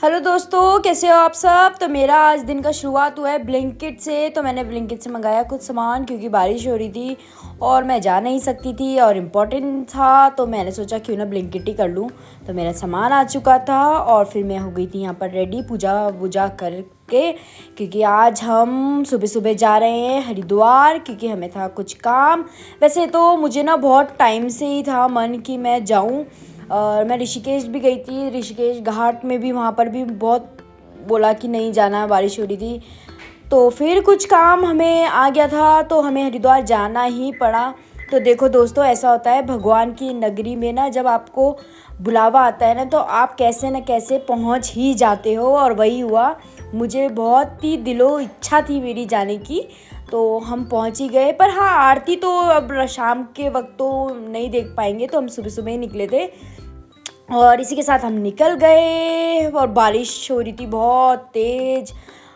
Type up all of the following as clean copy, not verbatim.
Hello दोस्तों, कैसे हो आप सब। तो मेरा आज दिन का शुरुआत हुआ है ब्लिंकिट से। तो मैंने ब्लिंकिट से मंगाया कुछ सामान क्योंकि बारिश हो रही थी और मैं जा नहीं सकती थी और इम्पोर्टेंट था, तो मैंने सोचा क्यों ना ब्लिंकिट ही कर लूँ। तो मेरा सामान आ चुका था और फिर मैं हो गई थी यहाँ पर रेडी पूजा वूजा करके, क्योंकि आज हम सुबह सुबह जा रहे हैं हरिद्वार, क्योंकि हमें था कुछ काम। वैसे तो मुझे ना बहुत टाइम से ही था मन कि मैं जाऊँ, और मैं ऋषिकेश भी गई थी। ऋषिकेश घाट में भी, वहाँ पर भी बहुत बोला कि नहीं जाना, बारिश हो रही थी। तो फिर कुछ काम हमें आ गया था तो हमें हरिद्वार जाना ही पड़ा। तो देखो दोस्तों, ऐसा होता है भगवान की नगरी में ना, जब आपको बुलावा आता है ना तो आप कैसे न कैसे पहुंच ही जाते हो। और वही हुआ, मुझे बहुत ही दिलो इच्छा थी मेरी जाने की, तो हम पहुंच ही गए। पर हाँ, आरती तो अब शाम के वक्त तो नहीं देख पाएंगे, तो हम सुबह सुबह ही निकले थे और इसी के साथ हम निकल गए। और बारिश हो रही थी बहुत तेज़।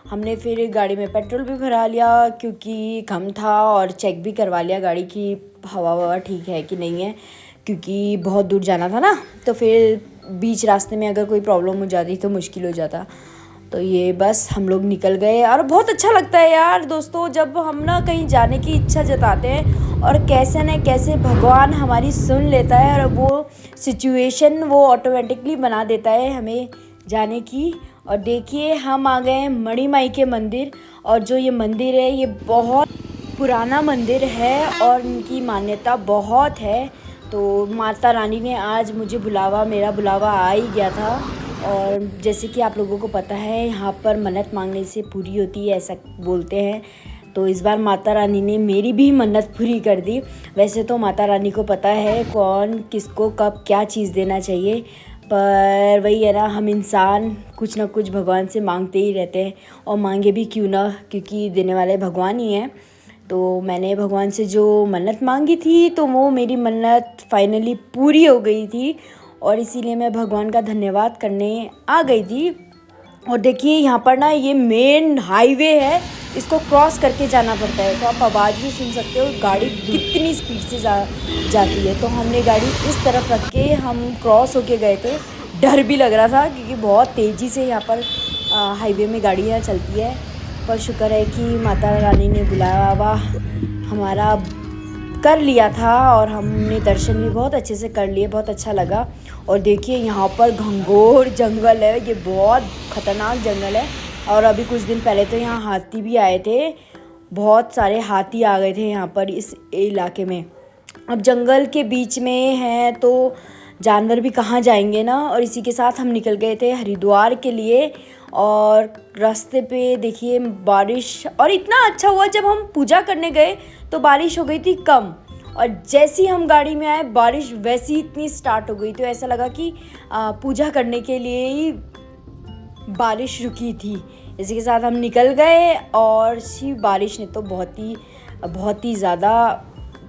हमने फिर गाड़ी में पेट्रोल भी भरा लिया क्योंकि कम था, और चेक भी करवा लिया गाड़ी की हवा ववा ठीक है कि नहीं है, क्योंकि बहुत दूर जाना था ना। तो फिर बीच रास्ते में अगर कोई प्रॉब्लम हो जाती तो मुश्किल हो जाता। तो ये बस हम लोग निकल गए और बहुत अच्छा लगता है यार दोस्तों, जब हम ना कहीं जाने की इच्छा जताते हैं और कैसे न कैसे भगवान हमारी सुन लेता है और वो सिचुएशन वो ऑटोमेटिकली बना देता है हमें जाने की। और देखिए, हम आ गए हैं मणिमाई के मंदिर, और जो ये मंदिर है ये बहुत पुराना मंदिर है और इनकी मान्यता बहुत है। तो माता रानी ने आज मुझे मेरा बुलावा आ ही गया था। और जैसे कि आप लोगों को पता है, यहाँ पर मन्नत मांगने से पूरी होती है, ऐसा बोलते हैं। तो इस बार माता रानी ने मेरी भी मन्नत पूरी कर दी। वैसे तो माता रानी को पता है कौन किसको कब क्या चीज़ देना चाहिए, पर वही है ना, हम इंसान कुछ ना कुछ भगवान से मांगते ही रहते हैं, और मांगे भी क्यों ना, क्योंकि देने वाले भगवान ही हैं। तो मैंने भगवान से जो मन्नत मांगी थी तो वो मेरी मन्नत फाइनली पूरी हो गई थी, और इसीलिए मैं भगवान का धन्यवाद करने आ गई थी। और देखिए, यहाँ पर ना ये मेन हाईवे है, इसको क्रॉस करके जाना पड़ता है। तो आप आवाज़ भी सुन सकते हो गाड़ी कितनी स्पीड से जाती है। तो हमने गाड़ी इस तरफ रख के हम क्रॉस होके गए थे। डर भी लग रहा था क्योंकि बहुत तेज़ी से यहाँ पर हाईवे में गाड़ियाँ चलती है। पर शुक्र है कि माता रानी ने बुलावा हमारा कर लिया था और हमने दर्शन भी बहुत अच्छे से कर लिए, बहुत अच्छा लगा। और देखिए, यहाँ पर घंघोर जंगल है, ये बहुत ख़तरनाक जंगल है। और अभी कुछ दिन पहले तो यहाँ हाथी भी आए थे, बहुत सारे हाथी आ गए थे यहाँ पर इस इलाके में। अब जंगल के बीच में है तो जानवर भी कहाँ जाएंगे ना। और इसी के साथ हम निकल गए थे हरिद्वार के लिए। और रास्ते पे देखिए बारिश, और इतना अच्छा हुआ जब हम पूजा करने गए तो बारिश हो गई थी कम, और जैसे ही हम गाड़ी में आए बारिश वैसी इतनी स्टार्ट हो गई। तो ऐसा लगा कि पूजा करने के लिए ही बारिश रुकी थी। इसी के साथ हम निकल गए, और इसी बारिश ने तो बहुत ही ज़्यादा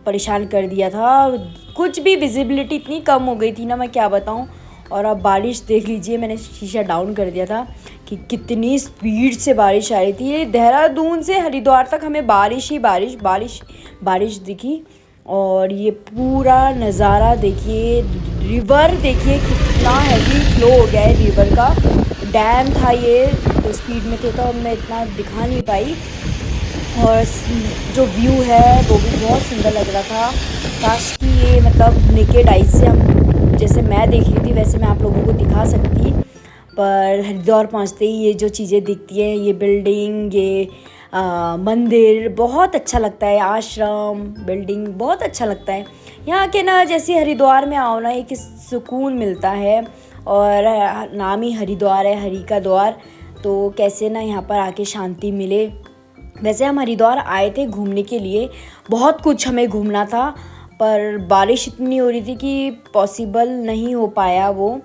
परेशान कर दिया था। कुछ भी विजिबिलिटी इतनी कम हो गई थी ना, मैं क्या बताऊं। और अब बारिश देख लीजिए, मैंने शीशा डाउन कर दिया था कि कितनी स्पीड से बारिश आ रही थी। देहरादून से हरिद्वार तक हमें बारिश ही बारिश बारिश बारिश दिखी। और ये पूरा नज़ारा देखिए, रिवर देखिए कितना हैवी फ्लो हो गया है रिवर का। डैम था ये, तो स्पीड में थे तो मैं इतना दिखा नहीं पाई। और जो व्यू है वो भी बहुत सुंदर लग रहा था। काश कि ये मतलब नेकेड आई से हम, जैसे मैं देख रही थी वैसे मैं आप लोगों को दिखा सकती। पर हरिद्वार पहुंचते ही ये जो चीज़ें दिखती हैं, ये बिल्डिंग, ये मंदिर बहुत अच्छा लगता है। आश्रम बिल्डिंग बहुत अच्छा लगता है यहाँ के ना। जैसे हरिद्वार में आओ ना, एक सुकून मिलता है। और नाम ही हरिद्वार है, हरि का द्वार। तो कैसे ना यहाँ पर आके शांति मिले। वैसे हम हरिद्वार आए थे घूमने के लिए, बहुत कुछ हमें घूमना था, पर बारिश इतनी हो रही थी कि पॉसिबल नहीं हो पाया वो।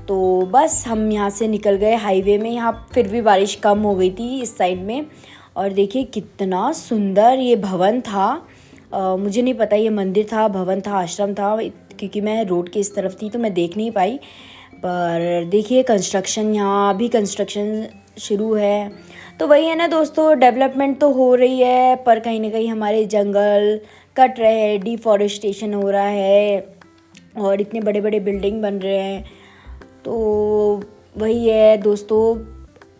तो बस हम यहाँ से निकल गए हाईवे में। यहाँ फिर भी बारिश कम हो गई थी इस साइड में। और देखिए कितना सुंदर ये भवन था। मुझे नहीं पता ये मंदिर था, भवन था, आश्रम था, क्योंकि मैं रोड के इस तरफ थी तो मैं देख नहीं पाई। पर देखिए कंस्ट्रक्शन, यहाँ भी कंस्ट्रक्शन शुरू है। तो वही है ना दोस्तों, डेवलपमेंट तो हो रही है, पर कहीं ना कहीं हमारे जंगल कट रहे हैं, डिफॉरेस्टेशन हो रहा है, और इतने बड़े बड़े बिल्डिंग बन रहे हैं। तो वही है दोस्तों,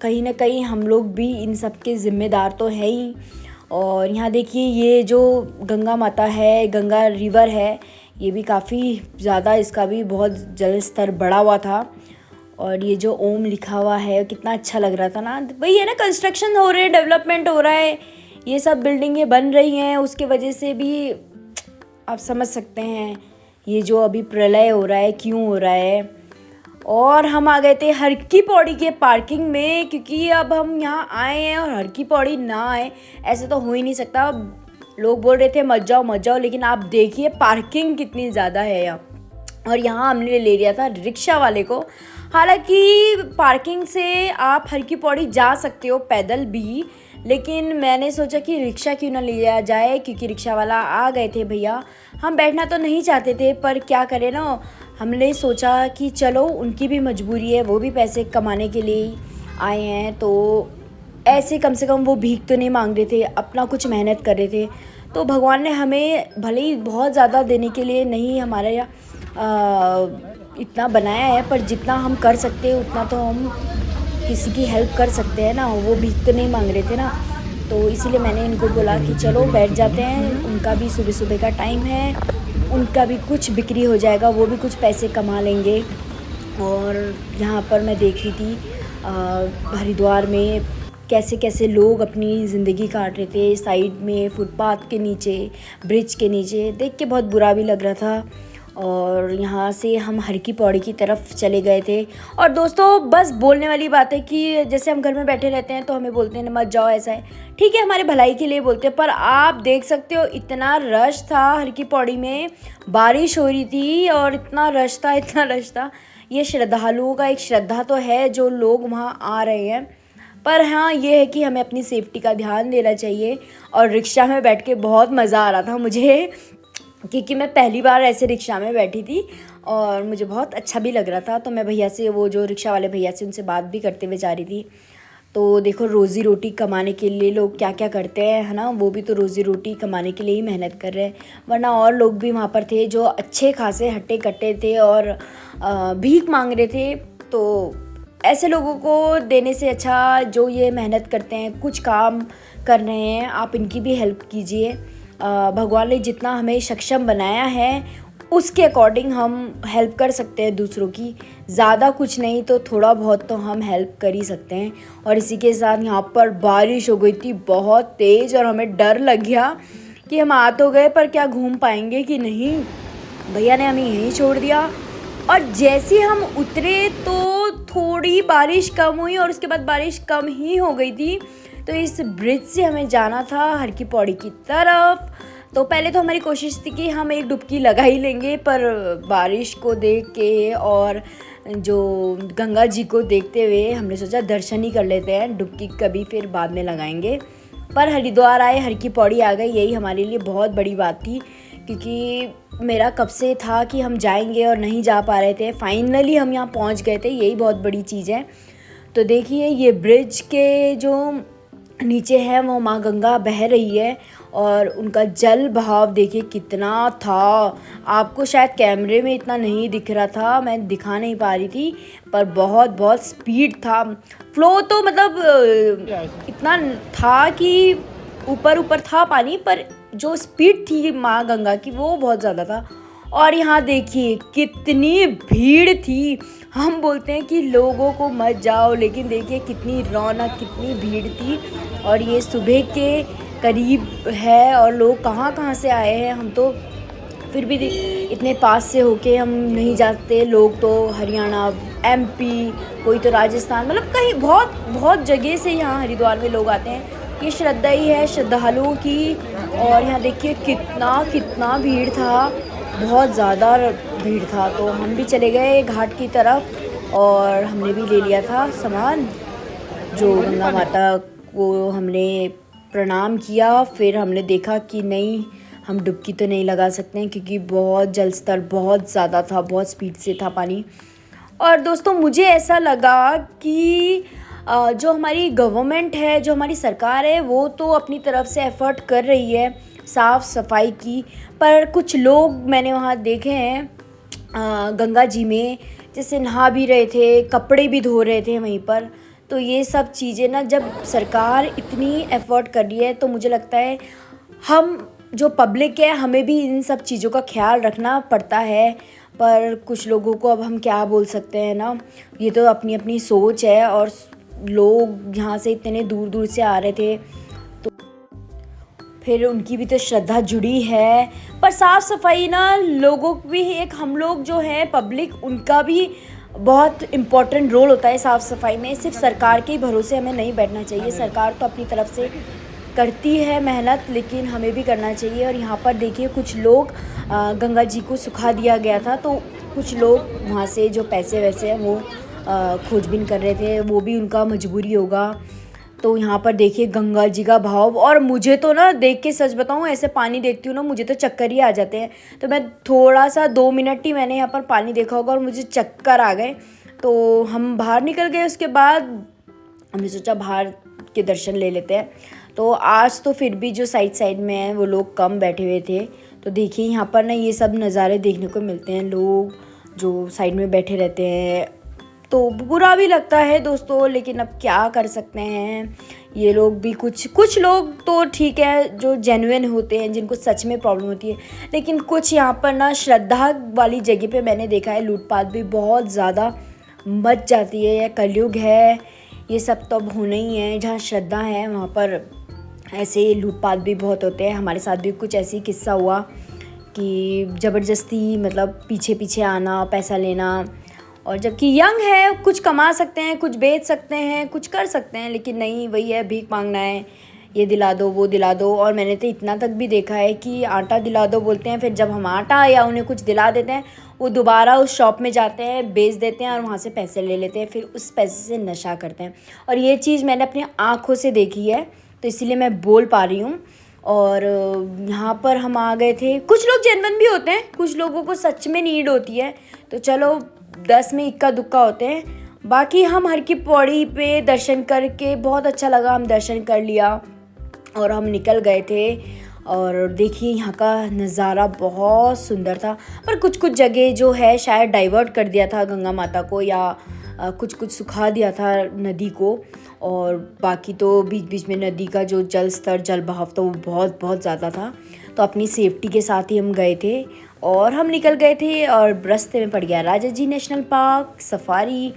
कहीं ना कहीं हम लोग भी इन सब के ज़िम्मेदार तो है ही। और यहाँ देखिए ये जो गंगा माता है, गंगा रिवर है, ये भी काफ़ी ज़्यादा, इसका भी बहुत जल स्तर बढ़ा हुआ था। और ये जो ओम लिखा हुआ है कितना अच्छा लग रहा था ना। वही है ना, कंस्ट्रक्शन हो रहे हैं, डेवलपमेंट हो रहा है, ये सब बिल्डिंगें बन रही हैं, उसके वजह से भी आप समझ सकते हैं ये जो अभी प्रलय हो रहा है क्यों हो रहा है। और हम आ गए थे हर की पौड़ी के पार्किंग में, क्योंकि अब हम यहाँ आए हैं और हर की पौड़ी ना आए ऐसे तो हो ही नहीं सकता। लोग बोल रहे थे मत जाओ, लेकिन आप देखिए पार्किंग कितनी ज़्यादा है यहाँ। और यहाँ हमने ले लिया था रिक्शा वाले को। हालांकि पार्किंग से आप हर की पौड़ी जा सकते हो पैदल भी, लेकिन मैंने सोचा कि रिक्शा क्यों ना लिया जाए, क्योंकि रिक्शा वाला आ गए थे भैया। हम बैठना तो नहीं चाहते थे पर क्या करें ना, हमने सोचा कि चलो उनकी भी मजबूरी है, वो भी पैसे कमाने के लिए आए हैं, तो ऐसे कम से कम वो भीख तो नहीं मांग रहे थे, अपना कुछ मेहनत कर रहे थे। तो भगवान ने हमें भले ही बहुत ज़्यादा देने के लिए नहीं हमारे यहाँ इतना बनाया है, पर जितना हम कर सकते हैं उतना तो हम किसी की हेल्प कर सकते हैं ना। वो भीख तो नहीं मांग रहे थे ना, तो इसीलिए मैंने इनको बोला कि चलो बैठ जाते हैं, उनका भी सुबह सुबह का टाइम है, उनका भी कुछ बिक्री हो जाएगा, वो भी कुछ पैसे कमा लेंगे। और यहाँ पर मैं देख रही थी हरिद्वार में कैसे कैसे लोग अपनी ज़िंदगी काट रहे थे, साइड में फुटपाथ के नीचे, ब्रिज के नीचे, देख के बहुत बुरा भी लग रहा था। और यहाँ से हम हर की पौड़ी की तरफ चले गए थे। और दोस्तों बस बोलने वाली बात है कि जैसे हम घर में बैठे रहते हैं तो हमें बोलते हैं मत जाओ, ऐसा है, ठीक है, हमारे भलाई के लिए बोलते हैं, पर आप देख सकते हो इतना रश था हर की पौड़ी में, बारिश हो रही थी और इतना रश था। ये श्रद्धालुओं का एक श्रद्धा तो है जो लोग वहाँ आ रहे हैं, पर हाँ ये है कि हमें अपनी सेफ्टी का ध्यान देना चाहिए। और रिक्शा में बैठ के बहुत मज़ा आ रहा था मुझे, क्योंकि मैं पहली बार ऐसे रिक्शा में बैठी थी और मुझे बहुत अच्छा भी लग रहा था। तो मैं भैया से, वो जो रिक्शा वाले भैया से, उनसे बात भी करते हुए जा रही थी। तो देखो रोज़ी रोटी कमाने के लिए लोग क्या क्या करते हैं, है ना, वो भी तो रोज़ी रोटी कमाने के लिए ही मेहनत कर रहे हैं। वरना और लोग भी वहाँ पर थे जो अच्छे खासे हट्टे कट्टे थे और भीख मांग रहे थे। तो ऐसे लोगों को देने से अच्छा जो ये मेहनत करते हैं, कुछ काम कर रहे हैं, आप इनकी भी हेल्प कीजिए। भगवान ने जितना हमें सक्षम बनाया है उसके अकॉर्डिंग हम हेल्प कर सकते हैं दूसरों की, ज़्यादा कुछ नहीं तो थोड़ा बहुत तो हम हेल्प कर ही सकते हैं। और इसी के साथ यहाँ पर बारिश हो गई थी बहुत तेज़ और हमें डर लग गया कि हम आ तो गए पर क्या घूम पाएंगे कि नहीं। भैया ने हमें यहीं छोड़ दिया और जैसे हम उतरे तो थोड़ी बारिश कम हुई और उसके बाद बारिश कम ही हो गई थी। तो इस ब्रिज से हमें जाना था हर की पौड़ी की तरफ। तो पहले तो हमारी कोशिश थी कि हम एक डुबकी लगा ही लेंगे, पर बारिश को देख के और जो गंगा जी को देखते हुए हमने सोचा दर्शन ही कर लेते हैं, डुबकी कभी फिर बाद में लगाएंगे। पर हरिद्वार आए, हर की पौड़ी आ गई, यही हमारे लिए बहुत बड़ी बात थी, क्योंकि मेरा कब से था कि हम जाएंगे और नहीं जा पा रहे थे। फाइनली हम यहाँ पहुँच गए थे, यही बहुत बड़ी चीज़ है। तो देखिए ये ब्रिज के जो नीचे है वो माँ गंगा बह रही है और उनका जल बहाव देखिए कितना था। आपको शायद कैमरे में इतना नहीं दिख रहा था, मैं दिखा नहीं पा रही थी, पर बहुत स्पीड था। फ्लो तो मतलब इतना था कि ऊपर था पानी, पर जो स्पीड थी माँ गंगा की वो बहुत ज़्यादा था। और यहाँ देखिए कितनी भीड़ थी। हम बोलते हैं कि लोगों को मत जाओ, लेकिन देखिए कितनी रौनक, कितनी भीड़ थी। और ये सुबह के करीब है और लोग कहाँ से आए हैं। हम तो फिर भी इतने पास से होके हम नहीं जाते, लोग तो हरियाणा, एमपी, कोई तो राजस्थान, मतलब कहीं बहुत जगह से यहाँ हरिद्वार में लोग आते हैं। ये श्रद्धा ही है श्रद्धालुओं की। और यहाँ देखिए कितना भीड़ था, बहुत ज़्यादा भीड़ था। तो हम भी चले गए घाट की तरफ और हमने भी ले लिया था सामान, जो गंगा माता को हमने प्रणाम किया। फिर हमने देखा कि नहीं, हम डुबकी तो नहीं लगा सकते हैं क्योंकि बहुत जल स्तर बहुत ज़्यादा था, बहुत स्पीड से था पानी। और दोस्तों मुझे ऐसा लगा कि जो हमारी गवर्नमेंट है, जो हमारी सरकार है, वो तो अपनी तरफ से एफ़र्ट कर रही है साफ़ सफाई की, पर कुछ लोग मैंने वहाँ देखे हैं गंगा जी में जैसे नहा भी रहे थे, कपड़े भी धो रहे थे वहीं पर। तो ये सब चीज़ें ना, जब सरकार इतनी एफ़र्ट कर रही है तो मुझे लगता है हम जो पब्लिक है हमें भी इन सब चीज़ों का ख्याल रखना पड़ता है। पर कुछ लोगों को अब हम क्या बोल सकते हैं ना, ये तो अपनी अपनी सोच है। और लोग यहाँ से इतने दूर दूर से आ रहे थे, तो फिर उनकी भी तो श्रद्धा जुड़ी है। पर साफ़ सफाई ना, लोगों की भी एक, हम लोग जो हैं पब्लिक, उनका भी बहुत इम्पोर्टेंट रोल होता है साफ़ सफाई में। सिर्फ सरकार के ही भरोसे हमें नहीं बैठना चाहिए। सरकार तो अपनी तरफ से करती है मेहनत, लेकिन हमें भी करना चाहिए। और यहाँ पर देखिए कुछ लोग, गंगा जी को सुखा दिया गया था, तो कुछ लोग वहाँ से जो पैसे वैसे हैं वो खोजबीन कर रहे थे, वो भी उनका मजबूरी होगा। तो यहाँ पर देखिए गंगा जी का भाव, और मुझे तो ना देख के, सच बताऊँ, ऐसे पानी देखती हूँ ना मुझे तो चक्कर ही आ जाते हैं। तो मैं थोड़ा सा 2 मिनट ही मैंने यहाँ पर पानी देखा होगा और मुझे चक्कर आ गए। तो हम बाहर निकल गए। उसके बाद हमने सोचा बाहर के दर्शन ले लेते हैं। तो आज तो फिर भी जो साइड में हैं वो लोग कम बैठे हुए थे। तो देखिए यहाँ पर ना ये सब नज़ारे देखने को मिलते हैं, लोग जो साइड में बैठे रहते हैं। तो बुरा भी लगता है दोस्तों, लेकिन अब क्या कर सकते हैं। ये लोग भी, कुछ लोग तो ठीक है जो जेन्युइन होते हैं, जिनको सच में प्रॉब्लम होती है। लेकिन कुछ यहाँ पर ना श्रद्धा वाली जगह पे मैंने देखा है लूटपाट भी बहुत ज़्यादा मच जाती है। या कलयुग है, ये सब तो अब होना ही है। जहाँ श्रद्धा है वहाँ पर ऐसे लूटपाट भी बहुत होते हैं। हमारे साथ भी कुछ ऐसी किस्सा हुआ कि ज़बरदस्ती मतलब पीछे पीछे आना, पैसा लेना। और जबकि यंग है, कुछ कमा सकते हैं, कुछ बेच सकते हैं, कुछ कर सकते हैं, लेकिन नहीं, वही है, भीख मांगना है, ये दिला दो, वो दिला दो। और मैंने तो इतना तक भी देखा है कि आटा दिला दो बोलते हैं, फिर जब हम आटा या उन्हें कुछ दिला देते हैं, वो दोबारा उस शॉप में जाते हैं, बेच देते हैं और वहाँ से पैसे ले लेते हैं, फिर उस पैसे से नशा करते हैं। और ये चीज़ मैंने अपनी आँखों से देखी है, तो इसीलिए मैं बोल पा रही हूँ। और यहाँ पर हम आ गए थे। कुछ लोग जेन्युइन भी होते हैं, कुछ लोगों को सच में नीड होती है, तो चलो 10 में इक्का दुक्का होते हैं। बाकी हम हर की पौड़ी पे दर्शन करके बहुत अच्छा लगा, हम दर्शन कर लिया और हम निकल गए थे। और देखिए यहाँ का नज़ारा बहुत सुंदर था। पर कुछ जगह जो है शायद डाइवर्ट कर दिया था गंगा माता को, या कुछ सुखा दिया था नदी को। और बाकी तो बीच बीच में नदी का जो जल स्तर, जल बहाव था वो बहुत बहुत ज़्यादा था। तो अपनी सेफ्टी के साथ ही हम गए थे और हम निकल गए थे। और रास्ते में पड़ गया राजा जी नेशनल पार्क, सफारी।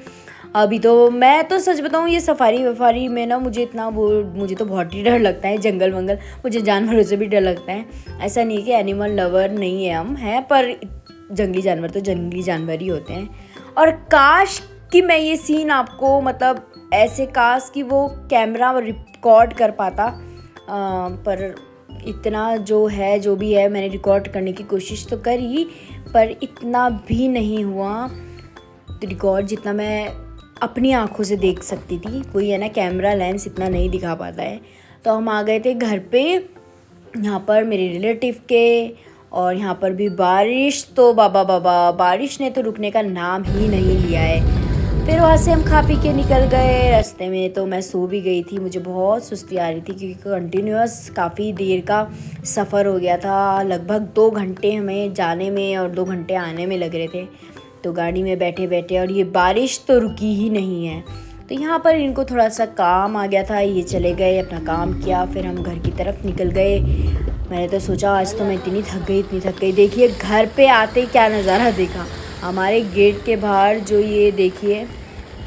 अभी तो मैं तो सच बताऊँ, ये सफारी वफारी में ना मुझे तो बहुत ही डर लगता है। जंगल वंगल, मुझे जानवरों से भी डर लगता है। ऐसा नहीं कि एनिमल लवर नहीं है हम, हैं, पर जंगली जानवर तो जंगली जानवर ही होते हैं। और काश कि मैं ये सीन आपको, मतलब ऐसे काश कि वो कैमरा रिकॉर्ड कर पाता, पर इतना जो भी है मैंने रिकॉर्ड करने की कोशिश तो करी, पर इतना भी नहीं हुआ रिकॉर्ड जितना मैं अपनी आंखों से देख सकती थी। वही है ना, कैमरा लेंस इतना नहीं दिखा पाता है। तो हम आ गए थे घर पे, यहाँ पर मेरे रिलेटिव के। और यहाँ पर भी बारिश, तो बाबा बारिश ने तो रुकने का नाम ही नहीं लिया है। फिर वहाँ से हम खा पी के निकल गए। रास्ते में तो मैं सो भी गई थी, मुझे बहुत सुस्ती आ रही थी क्योंकि कंटिन्यूअस काफ़ी देर का सफ़र हो गया था। लगभग 2 घंटे हमें जाने में और 2 घंटे आने में लग रहे थे, तो गाड़ी में बैठे बैठे। और ये बारिश तो रुकी ही नहीं है। तो यहाँ पर इनको थोड़ा सा काम आ गया था, ये चले गए, अपना काम किया, फिर हम घर की तरफ निकल गए। मैंने तो सोचा आज तो मैं इतनी थक गई। देखिए घर पे आते ही क्या नज़ारा देखा। हमारे गेट के बाहर जो ये देखिए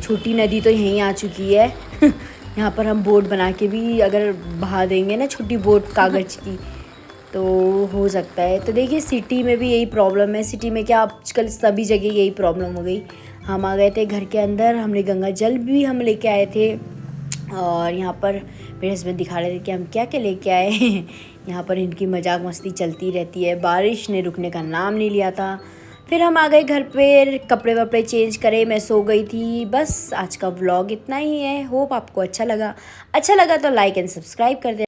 छोटी नदी तो यहीं आ चुकी है। यहाँ पर हम बोट बना के भी अगर बहा देंगे ना, छोटी बोट कागज़ की, तो हो सकता है। तो देखिए सिटी में भी यही प्रॉब्लम है। सिटी में क्या, आजकल सभी जगह यही प्रॉब्लम हो गई। हम आ गए थे घर के अंदर, हमने गंगा जल भी हम लेके आए थे। और यहाँ पर मेरे हस्बैंड दिखा रहे थे कि हम क्या क्या लेके आए। यहाँ पर इनकी मजाक मस्ती चलती रहती है। बारिश ने रुकने का नाम नहीं लिया था। फिर हम आ गए घर पे, कपड़े वपड़े चेंज करे, मैं सो गई थी। बस आज का व्लॉग इतना ही है। होप आपको अच्छा लगा तो लाइक एंड सब्सक्राइब कर दे।